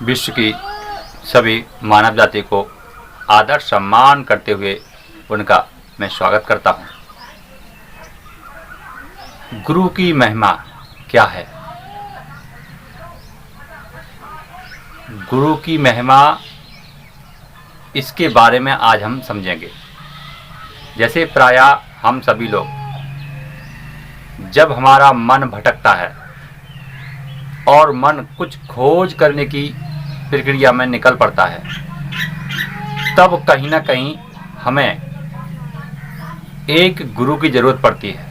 विश्व की सभी मानव जाति को आदर सम्मान करते हुए उनका मैं स्वागत करता हूँ। गुरु की महिमा क्या है? गुरु की महिमा, इसके बारे में आज हम समझेंगे। जैसे प्रायः हम सभी लोग, जब हमारा मन भटकता है और मन कुछ खोज करने की प्रक्रिया में निकल पड़ता है, तब कहीं ना कहीं हमें एक गुरु की ज़रूरत पड़ती है।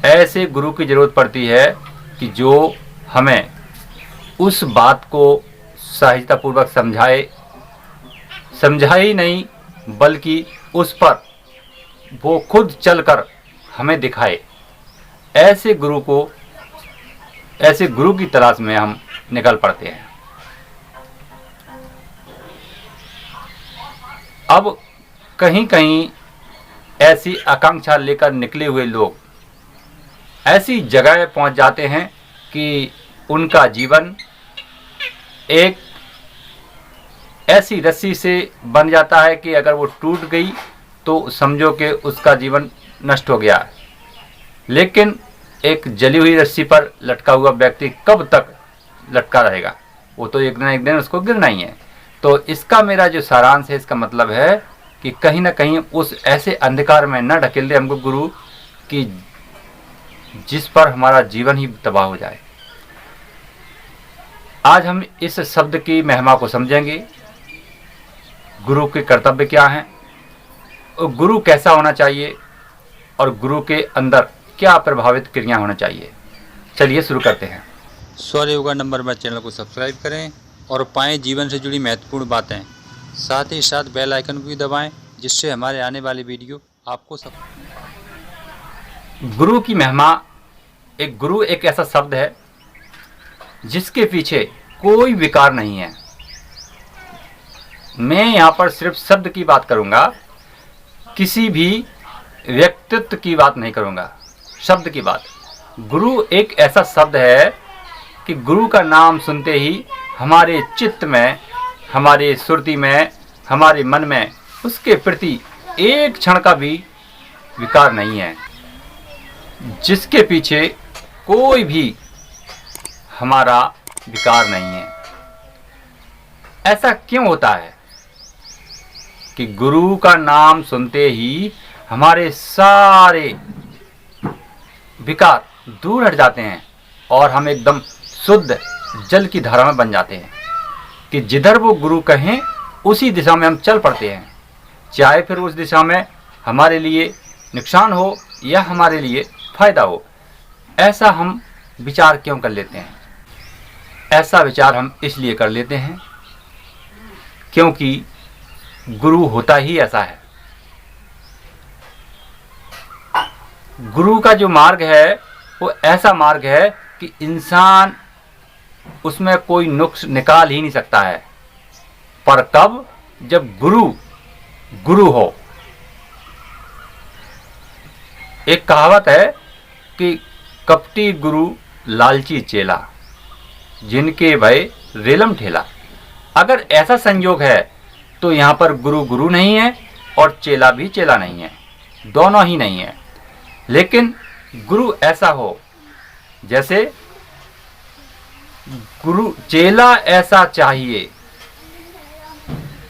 ऐसे गुरु की ज़रूरत पड़ती है कि जो हमें उस बात को सहजतापूर्वक समझाए ही नहीं, बल्कि उस पर वो खुद चलकर हमें दिखाए। ऐसे गुरु की तलाश में हम निकल पड़ते हैं। अब कहीं कहीं ऐसी आकांक्षा लेकर निकले हुए लोग ऐसी जगह पहुंच जाते हैं कि उनका जीवन एक ऐसी रस्सी से बन जाता है कि अगर वो टूट गई तो समझो कि उसका जीवन नष्ट हो गया। लेकिन एक जली हुई रस्सी पर लटका हुआ व्यक्ति कब तक लटका रहेगा? वो तो एक दिन उसको गिरना ही है। तो इसका मेरा जो सारांश है, इसका मतलब है कि कहीं ना कहीं उस ऐसे अंधकार में न ढकेल दे हमको गुरु कि जिस पर हमारा जीवन ही तबाह हो जाए। आज हम इस शब्द की महिमा को समझेंगे। गुरु के कर्तव्य क्या हैं, गुरु कैसा होना चाहिए और गुरु के अंदर क्या प्रभावित क्रिया होना चाहिए। चलिए शुरू करते हैं। स्वर योगा नंबर में चैनल को सब्सक्राइब करें और पाएं जीवन से जुड़ी महत्वपूर्ण बातें। साथ ही साथ बेल आइकन को भी दबाएं, जिससे हमारे आने वाली वीडियो आपको सब। गुरु की महिमा। गुरु एक ऐसा शब्द है जिसके पीछे कोई विकार नहीं है। मैं यहाँ पर सिर्फ शब्द की बात करूँगा, किसी भी व्यक्तित्व की बात नहीं करूँगा, शब्द की बात। गुरु एक ऐसा शब्द है कि गुरु का नाम सुनते ही हमारे चित्त में, हमारे सुरती में, हमारे मन में उसके प्रति एक क्षण का भी विकार नहीं है, जिसके पीछे कोई भी हमारा विकार नहीं है। ऐसा क्यों होता है कि गुरु का नाम सुनते ही हमारे सारे विकार दूर हट जाते हैं और हम एकदम शुद्ध जल की धारा में बन जाते हैं कि जिधर वो गुरु कहें उसी दिशा में हम चल पड़ते हैं, चाहे फिर उस दिशा में हमारे लिए नुकसान हो या हमारे लिए फायदा हो। ऐसा हम विचार क्यों कर लेते हैं? ऐसा विचार हम इसलिए कर लेते हैं क्योंकि गुरु होता ही ऐसा है। गुरु का जो मार्ग है वो ऐसा मार्ग है कि इंसान उसमें कोई नुक्स निकाल ही नहीं सकता है। पर कब? जब गुरु हो। एक कहावत है कि कपटी गुरु लालची चेला, जिनके भय रेलम ठेला। अगर ऐसा संयोग है तो यहाँ पर गुरु नहीं है और चेला भी चेला नहीं है, दोनों ही नहीं है। लेकिन गुरु ऐसा हो जैसे चेला ऐसा चाहिए,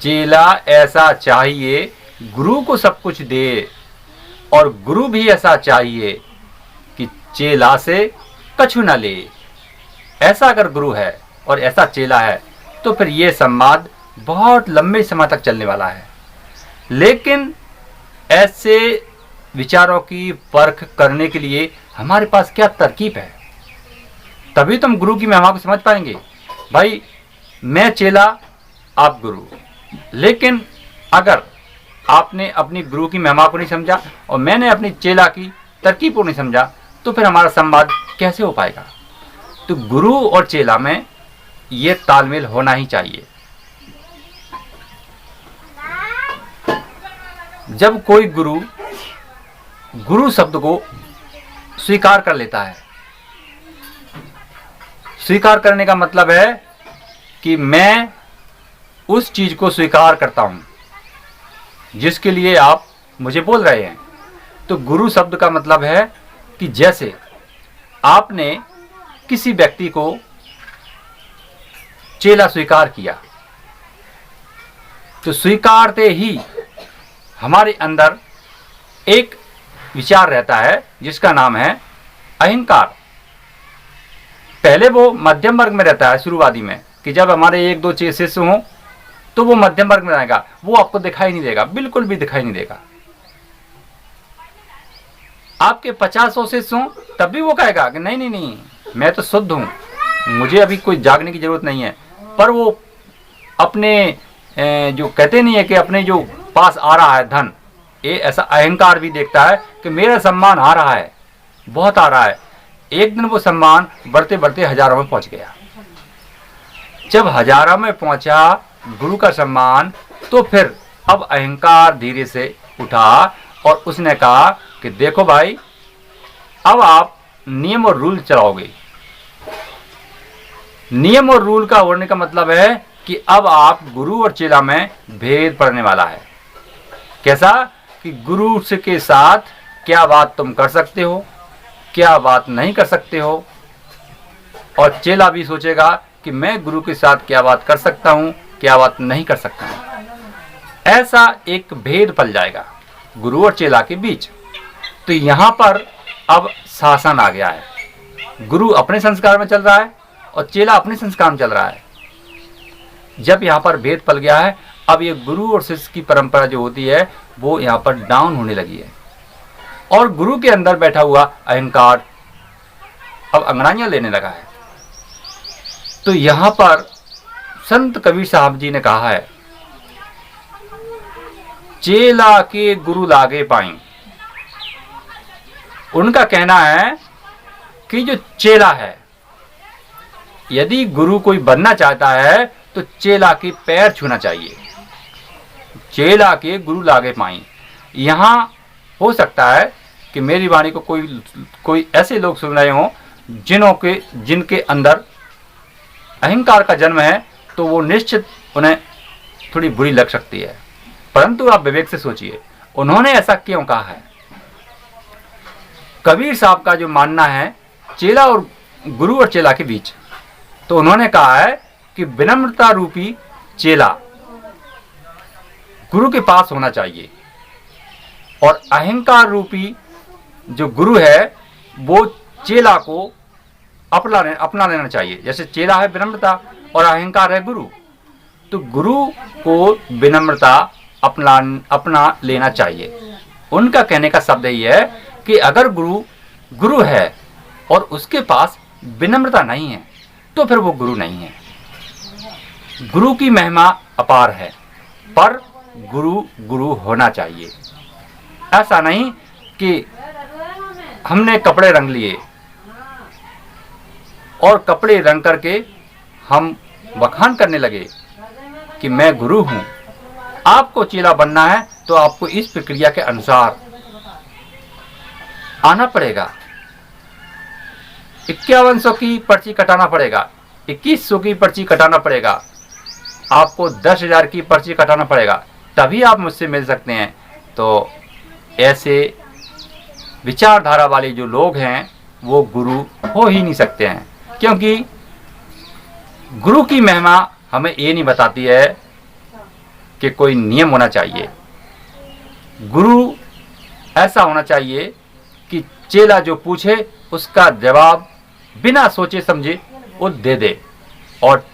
चेला ऐसा चाहिए गुरु को सब कुछ दे, और गुरु भी ऐसा चाहिए कि चेला से कछु न ले। ऐसा अगर गुरु है और ऐसा चेला है तो फिर ये संवाद बहुत लंबे समय तक चलने वाला है। लेकिन ऐसे विचारों की परख करने के लिए हमारे पास क्या तरकीब है? तभी तुम गुरु की महिमा को समझ पाएंगे। भाई, मैं चेला, आप गुरु। लेकिन अगर आपने अपनी गुरु की महिमा को नहीं समझा और मैंने अपनी चेला की तरकीब को नहीं समझा, तो फिर हमारा संवाद कैसे हो पाएगा? तो गुरु और चेला में ये तालमेल होना ही चाहिए। जब कोई गुरु शब्द को स्वीकार कर लेता है, स्वीकार करने का मतलब है कि मैं उस चीज को स्वीकार करता हूं जिसके लिए आप मुझे बोल रहे हैं। तो गुरु शब्द का मतलब है कि जैसे आपने किसी व्यक्ति को चेला स्वीकार किया, तो स्वीकारते ही हमारे अंदर एक विचार रहता है जिसका नाम है अहंकार। पहले वो मध्यम वर्ग में रहता है शुरुआती में, कि जब हमारे एक दो शिष्य हों तो वो मध्यम वर्ग में रहेगा, वो आपको दिखाई नहीं देगा, बिल्कुल भी दिखाई नहीं देगा। आपके 50 शिष्य हों तब भी वो कहेगा कि नहीं नहीं नहीं, मैं तो शुद्ध हूं, मुझे अभी कोई जागने की जरूरत नहीं है। पर वो अपने जो कहते नहीं है कि अपने जो पास आ रहा है धन, ये ऐसा अहंकार भी देखता है कि मेरा सम्मान आ रहा है, बहुत आ रहा है। एक दिन वो सम्मान बढ़ते बढ़ते हजारों में पहुंच गया। जब हजारों में पहुंचा गुरु का सम्मान, तो फिर अब अहंकार धीरे से उठा और उसने कहा कि देखो भाई, अब आप नियम और रूल चलाओगे। नियम और रूल का होने का मतलब है कि अब आप गुरु और चेला में भेद पड़ने वाला है। कैसा कि गुरु के साथ क्या बात तुम कर सकते हो, क्या बात नहीं कर सकते हो, और चेला भी सोचेगा कि मैं गुरु के साथ क्या बात कर सकता हूं, क्या बात नहीं कर सकता हूं। ऐसा एक भेद पल जाएगा गुरु और चेला के बीच। तो यहां पर अब शासन आ गया है। गुरु अपने संस्कार में चल रहा है और चेला अपने संस्कार में चल रहा है। जब यहाँ पर भेद पल गया है, अब ये गुरु और शिष्य की परंपरा जो होती है वो यहाँ पर डाउन होने लगी है, और गुरु के अंदर बैठा हुआ अहंकार अब अंगड़ाइयां लेने लगा है। तो यहाँ पर संत कबीर साहब जी ने कहा है, चेला के गुरु लागे पाई। उनका कहना है कि जो चेला है, यदि गुरु कोई बनना चाहता है तो चेला के पैर छूना चाहिए। चेला के गुरु लागे पाई। यहां हो सकता है कि मेरी वाणी को कोई ऐसे लोग सुन रहे हों जिनके अंदर अहंकार का जन्म है, तो वो निश्चित उन्हें थोड़ी बुरी लग सकती है। परंतु आप विवेक से सोचिए, उन्होंने ऐसा क्यों कहा है। कबीर साहब का जो मानना है चेला और गुरु और चेला के बीच, तो उन्होंने कहा है कि विनम्रता रूपी चेला गुरु के पास होना चाहिए, और अहंकार रूपी जो गुरु है वो चेला को अपना लेना चाहिए। जैसे चेला है विनम्रता और अहंकार है गुरु, तो गुरु को विनम्रता अपना लेना चाहिए। उनका कहने का शब्द यही है कि अगर गुरु है और उसके पास विनम्रता नहीं है तो फिर वो गुरु नहीं है। गुरु की महिमा अपार है, पर गुरु होना चाहिए। ऐसा नहीं कि हमने कपड़े रंग लिए और कपड़े रंग करके हम बखान करने लगे कि मैं गुरु हूं। आपको चेला बनना है तो आपको इस प्रक्रिया के अनुसार आना पड़ेगा। 5100 की पर्ची कटाना पड़ेगा, 2100 की पर्ची कटाना पड़ेगा, आपको 10,000 की पर्ची कटाना पड़ेगा, तभी आप मुझसे मिल सकते हैं। तो ऐसे विचारधारा वाले जो लोग हैं वो गुरु हो ही नहीं सकते हैं, क्योंकि गुरु की महिमा हमें ये नहीं बताती है कि कोई नियम होना चाहिए। गुरु ऐसा होना चाहिए कि चेला जो पूछे उसका जवाब बिना सोचे समझे वो दे दे, और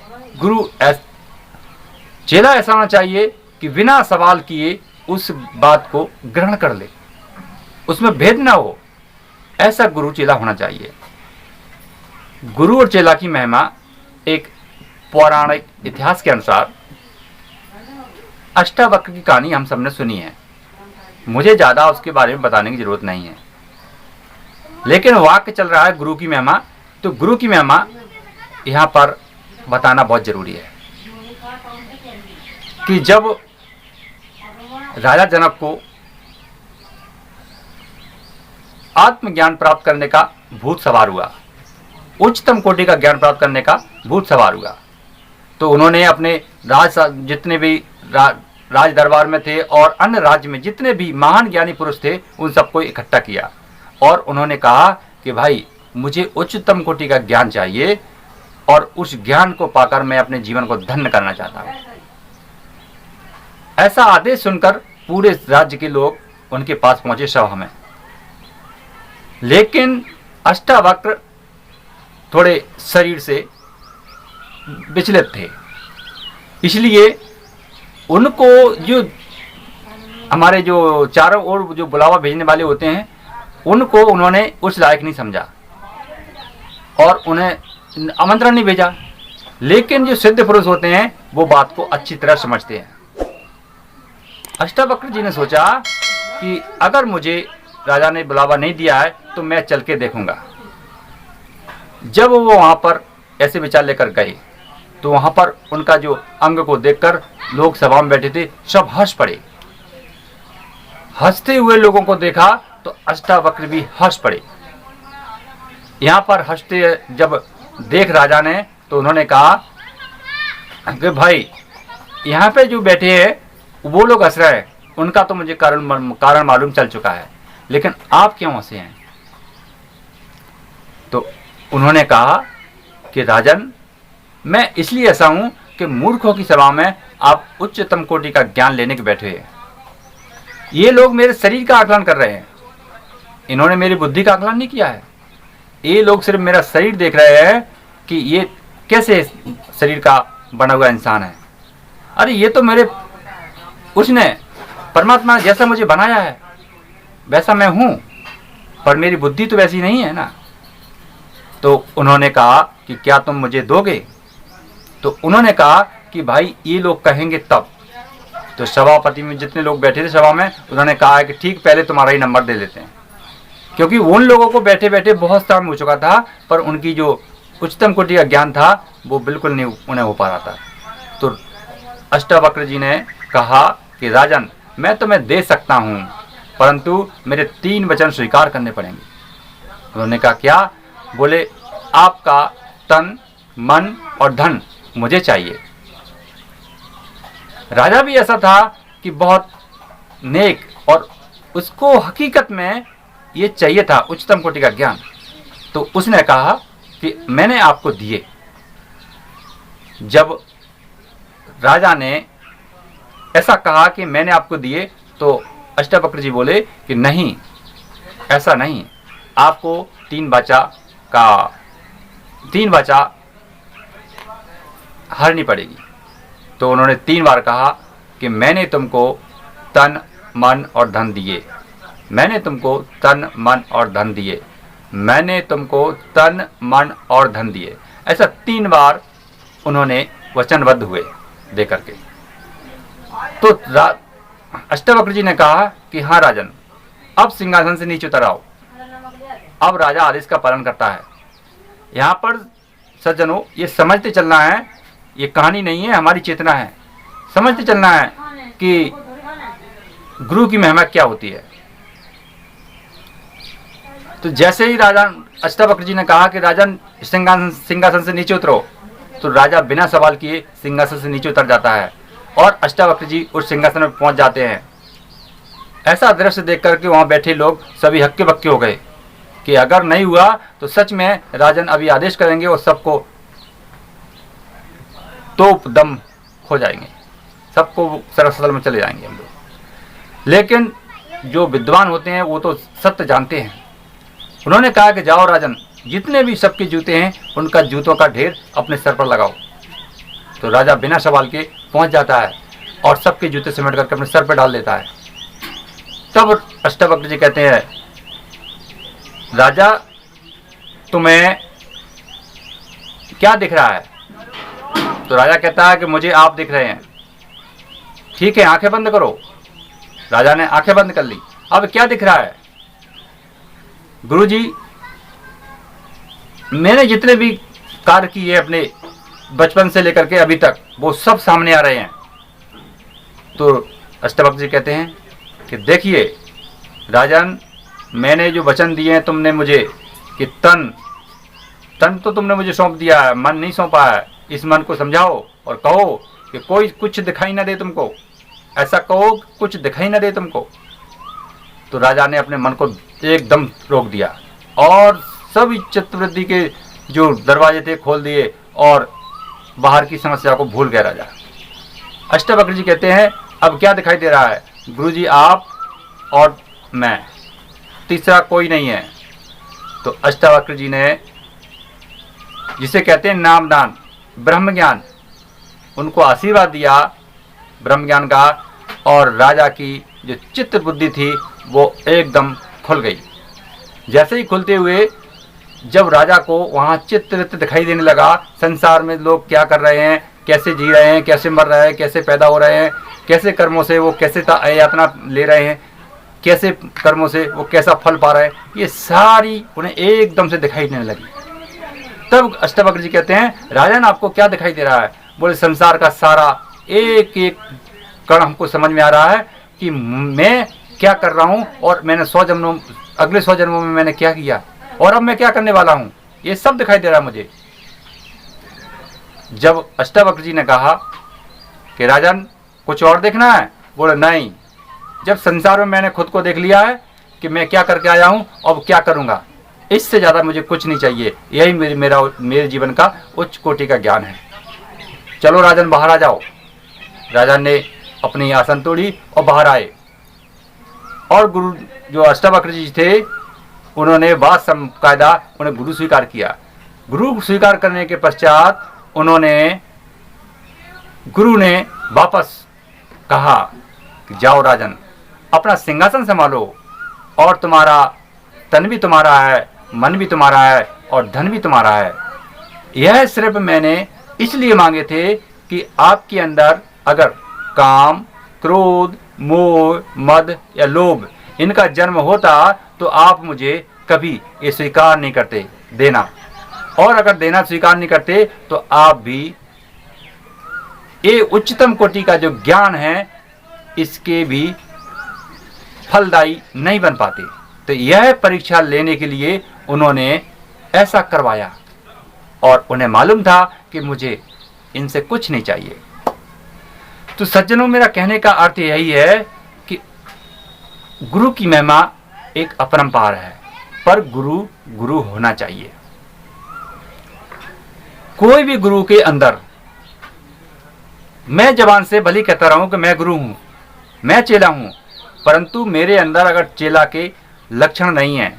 चेला ऐसा होना चाहिए कि बिना सवाल किए उस बात को ग्रहण कर ले, उसमें भेद ना हो। ऐसा गुरु चेला होना चाहिए। गुरु और चेला की महिमा एक पौराणिक इतिहास के अनुसार, अष्टावक्र की कहानी हम सबने सुनी है, मुझे ज्यादा उसके बारे में बताने की जरूरत नहीं है, लेकिन वाक्य चल रहा है गुरु की महिमा, तो गुरु की महिमा यहाँ पर बताना बहुत जरूरी है कि जब राजा जनक को आत्मज्ञान प्राप्त करने का भूत सवार हुआ, उच्चतम कोटि का ज्ञान प्राप्त करने का भूत सवार हुआ, तो उन्होंने अपने जितने भी राज दरबार में थे और अन्य राज्य में जितने भी महान ज्ञानी पुरुष थे उन सबको इकट्ठा किया और उन्होंने कहा कि भाई मुझे उच्चतम कोटि का ज्ञान चाहिए और उस ज्ञान को पाकर मैं अपने जीवन को धन्य करना चाहता हूं। ऐसा आदेश सुनकर पूरे राज्य के लोग उनके पास पहुंचे सभा में। लेकिन अष्टावक्र थोड़े शरीर से विचलित थे, इसलिए उनको जो हमारे जो चारों ओर जो बुलावा भेजने वाले होते हैं उनको उन्होंने उस लायक नहीं समझा और उन्हें आमंत्रण नहीं भेजा। लेकिन जो सिद्ध पुरुष होते हैं वो बात को अच्छी तरह समझते हैं। अष्टावक्र जी ने सोचा कि अगर मुझे राजा ने बुलावा नहीं दिया है तो मैं चल के देखूंगा। जब वो वहां पर ऐसे विचार लेकर गए तो वहां पर उनका जो अंग को देखकर लोग सभा में बैठे थे सब हंस पड़े। हंसते हुए लोगों को देखा तो अष्टावक्र भी हंस पड़े। यहां पर हंसते जब देख राजा ने तो उन्होंने कहा कि भाई यहाँ पे जो बैठे हैं वो लोग हंस रहे हैं, उनका तो मुझे कारण मालूम चल चुका है, लेकिन आप क्यों हंसे हैं? तो उन्होंने कहा कि राजन, मैं इसलिए ऐसा हूं कि मूर्खों की सभा में आप उच्चतम कोटि का ज्ञान लेने के बैठे हैं। ये लोग मेरे शरीर का आकलन कर रहे हैं, इन्होंने मेरी बुद्धि का आकलन नहीं किया है। ये लोग सिर्फ मेरा शरीर देख रहे हैं कि ये कैसे शरीर का बना हुआ इंसान है। अरे ये तो मेरे उसने परमात्मा जैसा मुझे बनाया है वैसा मैं हूं, पर मेरी बुद्धि तो वैसी नहीं है ना। तो उन्होंने कहा कि क्या तुम मुझे दोगे? तो उन्होंने कहा कि भाई ये लोग कहेंगे तब। तो सभापति में जितने लोग बैठे थे सभा में उन्होंने कहा कि ठीक, पहले तुम्हारा ही नंबर दे देते हैं, क्योंकि उन लोगों को बैठे बैठे बहुत टाइम हो चुका था, पर उनकी जो उच्चतम कोटि का ज्ञान था वो बिल्कुल नहीं उन्हें हो पा रहा था। तो अष्टावक्र जी ने कहा कि राजन, मैं तुम्हें दे सकता हूं, परंतु मेरे 3 वचन स्वीकार करने पड़ेंगे। उन्होंने कहा क्या? बोले आपका तन, मन और धन मुझे चाहिए। राजा भी ऐसा था कि बहुत नेक और उसको हकीकत में ये चाहिए था उच्चतम कोटि का ज्ञान। तो उसने कहा कि मैंने आपको दिए। जब राजा ने ऐसा कहा कि मैंने आपको दिए तो अष्टावक्र जी बोले कि नहीं, ऐसा नहीं, आपको 3 वाचा हारनी पड़ेगी। तो उन्होंने 3 बार कहा कि मैंने तुमको तन, मन और धन दिए, मैंने तुमको तन, मन और धन दिए, मैंने तुमको तन, मन और धन दिए। ऐसा 3 बार उन्होंने वचनबद्ध हुए दे करके। तो अष्टावक्र जी ने कहा कि हाँ राजन, अब सिंहासन से नीचे उतर आओ। अब राजा आदेश का पालन करता है। यहाँ पर सज्जनों, ये समझते चलना है, ये कहानी नहीं है, हमारी चेतना है। समझते चलना है कि गुरु की महिमा क्या होती है। तो जैसे ही राजा अष्टावक्र जी ने कहा कि राजन सिंहासन से नीचे उतरो, तो राजा बिना सवाल किए सिंहासन से नीचे उतर जाता है और अष्टावक्र जी उस सिंहासन में पहुंच जाते हैं। ऐसा दृश्य देख करके वहां बैठे लोग सभी हक्के बक्के हो गए कि अगर नहीं हुआ तो सच में राजन अभी आदेश करेंगे और सबको तोप दम हो जाएंगे, सबको सरसदल में चले जाएंगे हम लोग। लेकिन जो विद्वान होते हैं वो तो सत्य जानते हैं। उन्होंने कहा कि जाओ राजन, जितने भी सबके जूते हैं उनका जूतों का ढेर अपने सर पर लगाओ। तो राजा बिना सवाल के पहुंच जाता है और सबके जूते सिमट करके अपने सर पर डाल देता है। तब अष्टावक्र जी कहते हैं, राजा तुम्हें क्या दिख रहा है? तो राजा कहता है कि मुझे आप दिख रहे हैं। ठीक है, आंखें बंद करो। राजा ने आंखें बंद कर ली। अब क्या दिख रहा है? गुरुजी, मैंने जितने भी कार्य किए अपने बचपन से लेकर के अभी तक, वो सब सामने आ रहे हैं। तो अष्टावक्र जी कहते हैं कि देखिए राजन, मैंने जो वचन दिए हैं तुमने मुझे कि तन तो तुमने मुझे सौंप दिया है, मन नहीं सौंपा है। इस मन को समझाओ और कहो कि कोई कुछ दिखाई न दे तुमको, ऐसा कहो कुछ दिखाई न दे तुमको। तो राजा ने अपने मन को एकदम रोक दिया और सभी चित्तवृत्ति के जो दरवाजे थे खोल दिए और बाहर की समस्या को भूल गया राजा। अष्टवक्र जी कहते हैं अब क्या दिखाई दे रहा है? गुरुजी आप और मैं, तीसरा कोई नहीं है। तो अष्टवक्र जी ने, जिसे कहते हैं नामदान, ब्रह्म ज्ञान, उनको आशीर्वाद दिया ब्रह्म ज्ञान का, और राजा की जो चित्त बुद्धि थी वो एकदम खुल गई। जैसे ही खुलते हुए जब राजा को वहाँ चित्त दिखाई देने लगा, संसार में लोग क्या कर रहे हैं, कैसे जी रहे हैं, कैसे मर रहे हैं, कैसे पैदा हो रहे हैं, कैसे कर्मों से वो कैसे यातना ले रहे हैं, कैसे कर्मों से वो कैसा फल पा रहे हैं, ये सारी उन्हें एकदम से दिखाई देने लगी। तब अष्टवक्र जी कहते हैं राजन आपको क्या दिखाई दे रहा है? बोले संसार का सारा एक एक कण हमको समझ में आ रहा है कि मैं क्या कर रहा हूँ और मैंने 100 जन्मों, अगले 100 जन्मों में मैंने क्या किया और अब मैं क्या करने वाला हूँ, ये सब दिखाई दे रहा है मुझे। जब अष्टवक्र जी ने कहा कि राजन कुछ और देखना है? बोले नहीं, जब संसार में मैंने खुद को देख लिया है कि मैं क्या करके आया हूँ और क्या करूँगा, इससे ज़्यादा मुझे कुछ नहीं चाहिए। यही मेरे जीवन का उच्च कोटि का ज्ञान है। चलो राजन बाहर आ जाओ। राजन ने अपनी आसन तोड़ी और बाहर आए, और गुरु जो अष्टवक्र जी थे उन्होंने बाकायदा उन्हें गुरु स्वीकार किया। गुरु स्वीकार करने के पश्चात गुरु ने वापस कहा कि जाओ राजन अपना सिंहासन संभालो, और तुम्हारा तन भी तुम्हारा है, मन भी तुम्हारा है और धन भी तुम्हारा है। यह सिर्फ मैंने इसलिए मांगे थे कि आपके अंदर अगर काम, क्रोध, मोह, मद या लोभ इनका जन्म होता तो आप मुझे कभी ये स्वीकार नहीं करते देना, और अगर देना स्वीकार नहीं करते तो आप भी ये उच्चतम कोटि का जो ज्ञान है इसके भी फलदायी नहीं बन पाते। तो यह परीक्षा लेने के लिए उन्होंने ऐसा करवाया, और उन्हें मालूम था कि मुझे इनसे कुछ नहीं चाहिए। तो सज्जनों, मेरा कहने का अर्थ यही है कि गुरु की महिमा एक अपरंपार है, पर गुरु गुरु होना चाहिए। कोई भी गुरु के अंदर, मैं जबान से भली कहता रहा हूं कि मैं गुरु हूं, मैं चेला हूं, परंतु मेरे अंदर अगर चेला के लक्षण नहीं है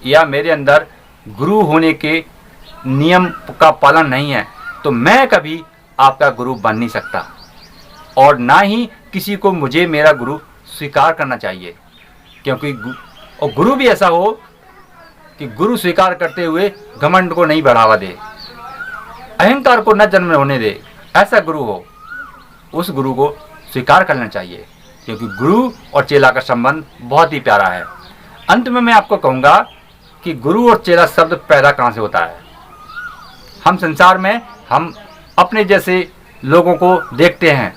या मेरे अंदर गुरु होने के नियम का पालन नहीं है तो मैं कभी आपका गुरु बन नहीं सकता, और ना ही किसी को मुझे मेरा गुरु स्वीकार करना चाहिए। क्योंकि और गुरु भी ऐसा हो कि गुरु स्वीकार करते हुए घमंड को नहीं बढ़ावा दे, अहंकार को न जन्म होने दे। ऐसा गुरु हो, उस गुरु को स्वीकार करना चाहिए, क्योंकि गुरु और चेला का संबंध बहुत ही प्यारा है। अंत में मैं आपको कहूँगा कि गुरु और चेला शब्द पैदा कहाँ से होता है। हम संसार में हम अपने जैसे लोगों को देखते हैं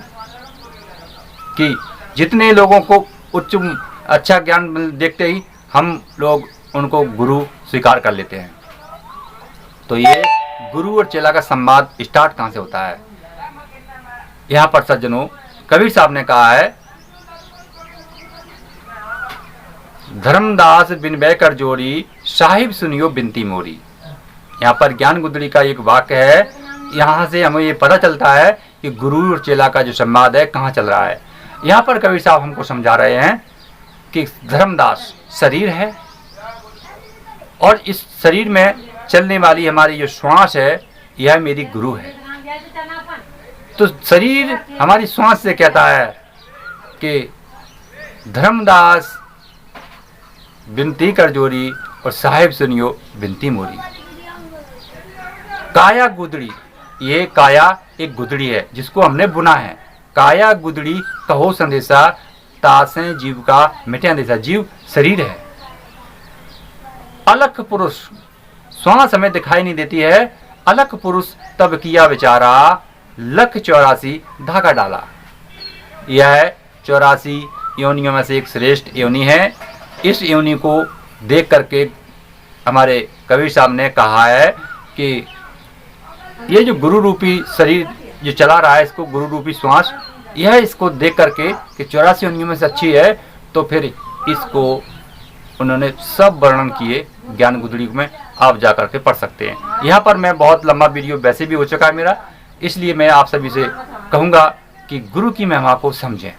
कि जितने लोगों को उच्च अच्छा ज्ञान देखते ही हम लोग उनको गुरु स्वीकार कर लेते हैं। तो ये गुरु और चेला का संवाद स्टार्ट कहाँ से होता है? यहाँ पर सज्जनों, कबीर साहब ने कहा है, धर्मदास बिन बैकर जोड़ी, साहिब सुनियो बिनती मोरी। यहाँ पर ज्ञान गुदड़ी का एक वाक्य है। यहाँ से हमें ये पता चलता है कि गुरु और चेला का जो संवाद है कहाँ चल रहा है। यहाँ पर कबीर साहब हमको समझा रहे हैं कि धर्मदास शरीर है, और इस शरीर में चलने वाली हमारी जो श्वास है यह मेरी गुरु है। तो शरीर हमारी श्वास से कहता है कि धर्मदास बिनती कर जोरी और साहिब सुनियो बिनती मोरी। काया गुदड़ी, ये काया एक गुदड़ी है जिसको हमने बुना है। काया गुदड़ी कहो संदेशा, तासे जीव का मिटे अंदेशा। जीव शरीर है। अलख पुरुष, श्वास हमें दिखाई नहीं देती है। अलख पुरुष तब किया विचारा, लख 84 धागा डाला। यह 84 योनियों में से एक श्रेष्ठ योनि है। इस योनि को देख करके हमारे कबीर साहब ने कहा है कि ये जो गुरु रूपी शरीर जो चला रहा है इसको गुरु रूपी श्वास, यह इसको देख करके कि 84 योनियों में से अच्छी है, तो फिर इसको उन्होंने सब वर्णन किए ज्ञान गुदड़ी में, आप जा करके पढ़ सकते हैं। यहाँ पर मैं बहुत लंबा वीडियो वैसे भी हो चुका है मेरा, इसलिए मैं आप सभी से कहूँगा कि गुरु की महिमा को समझें।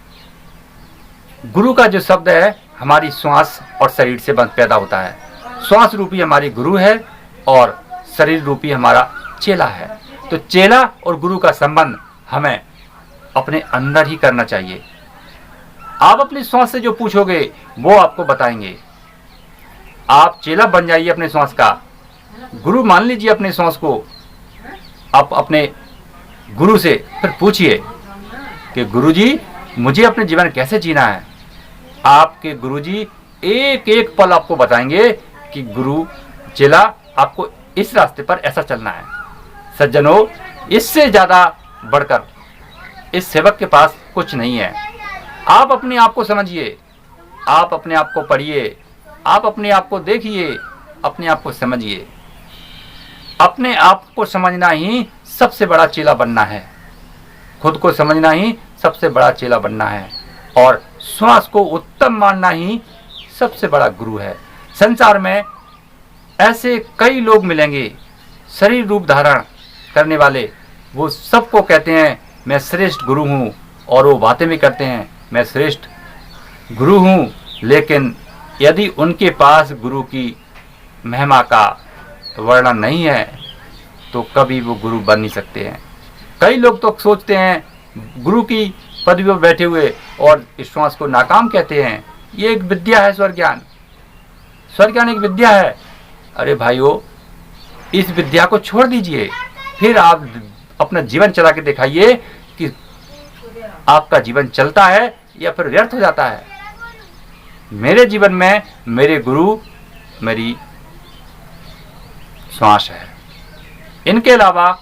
गुरु का जो शब्द है हमारी श्वास और शरीर से पैदा होता है। श्वास रूपी हमारी गुरु है और शरीर रूपी हमारा चेला है। तो चेला और गुरु का संबंध हमें अपने अंदर ही करना चाहिए। आप अपनी श्वास से जो पूछोगे वो आपको बताएंगे। आप चेला बन जाइए अपने श्वास का, गुरु मान लीजिए अपने श्वास को। आप अपने गुरु से फिर पूछिए कि गुरुजी मुझे अपने जीवन कैसे जीना है। आपके गुरुजी एक एक पल आपको बताएंगे कि गुरु चेला आपको इस रास्ते पर ऐसा चलना है। सज्जनों, इससे ज्यादा बढ़कर इस सेवक के पास कुछ नहीं है। आप अपने आप को समझिए, आप अपने आप को पढ़िए, आप अपने आप को देखिए, अपने आप को समझिए। अपने आप को समझना ही सबसे बड़ा चेला बनना है। खुद को समझना ही सबसे बड़ा चेला बनना है और श्वास को उत्तम मानना ही सबसे बड़ा गुरु है। संसार में ऐसे कई लोग मिलेंगे शरीर रूप धारण करने वाले, वो सबको कहते हैं मैं श्रेष्ठ गुरु हूँ, और वो बातें भी करते हैं मैं श्रेष्ठ गुरु हूँ, लेकिन यदि उनके पास गुरु की महिमा का वर्णन नहीं है तो कभी वो गुरु बन नहीं सकते हैं। कई लोग तो सोचते हैं गुरु की पदवी पर बैठे हुए और इस श्वास को नाकाम कहते हैं। ये एक विद्या है, स्वर ज्ञान। स्वर ज्ञान एक विद्या है। अरे भाइयों, इस विद्या को छोड़ दीजिए, फिर आप अपना जीवन चला के दिखाइए कि आपका जीवन चलता है या फिर व्यर्थ हो जाता है। मेरे जीवन में मेरे गुरु मेरी श्वास है। इनके अलावा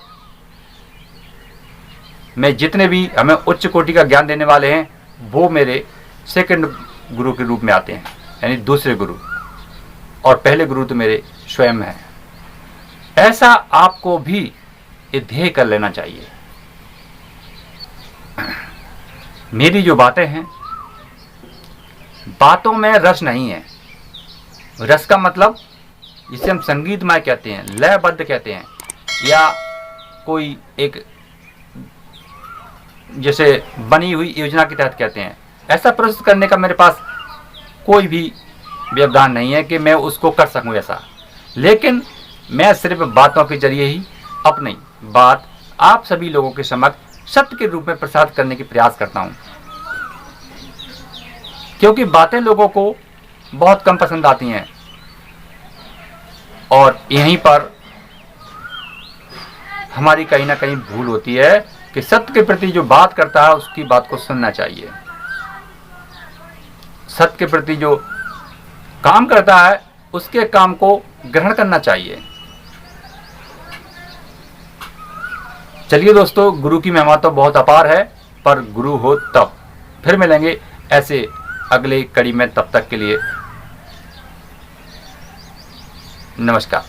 मैं जितने भी हमें उच्च कोटि का ज्ञान देने वाले हैं वो मेरे सेकंड गुरु के रूप में आते हैं, यानी दूसरे गुरु, और पहले गुरु तो मेरे स्वयं हैं। ऐसा आपको भी ध्येय कर लेना चाहिए। मेरी जो बातें हैं, बातों में रस नहीं है। रस का मतलब जिसे हम संगीतमय कहते हैं, लयबद्ध कहते हैं, या कोई एक जैसे बनी हुई योजना के तहत कहते हैं। ऐसा प्रस्तुत करने का मेरे पास कोई भी व्यवधान नहीं है कि मैं उसको कर सकूं ऐसा, लेकिन मैं सिर्फ बातों के जरिए ही अपनी बात आप सभी लोगों के समक्ष सत्य के रूप में प्रसाद करने की प्रयास करता हूं, क्योंकि बातें लोगों को बहुत कम पसंद आती हैं और यहीं पर हमारी कहीं ना कहीं भूल होती है कि सत्य के प्रति जो बात करता है उसकी बात को सुनना चाहिए। सत्य के प्रति जो काम करता है उसके काम को ग्रहण करना चाहिए। चलिए दोस्तों, गुरु की महिमा तो बहुत अपार है, पर गुरु हो तब। फिर मिलेंगे ऐसे अगले कड़ी में, तब तक के लिए नमस्कार।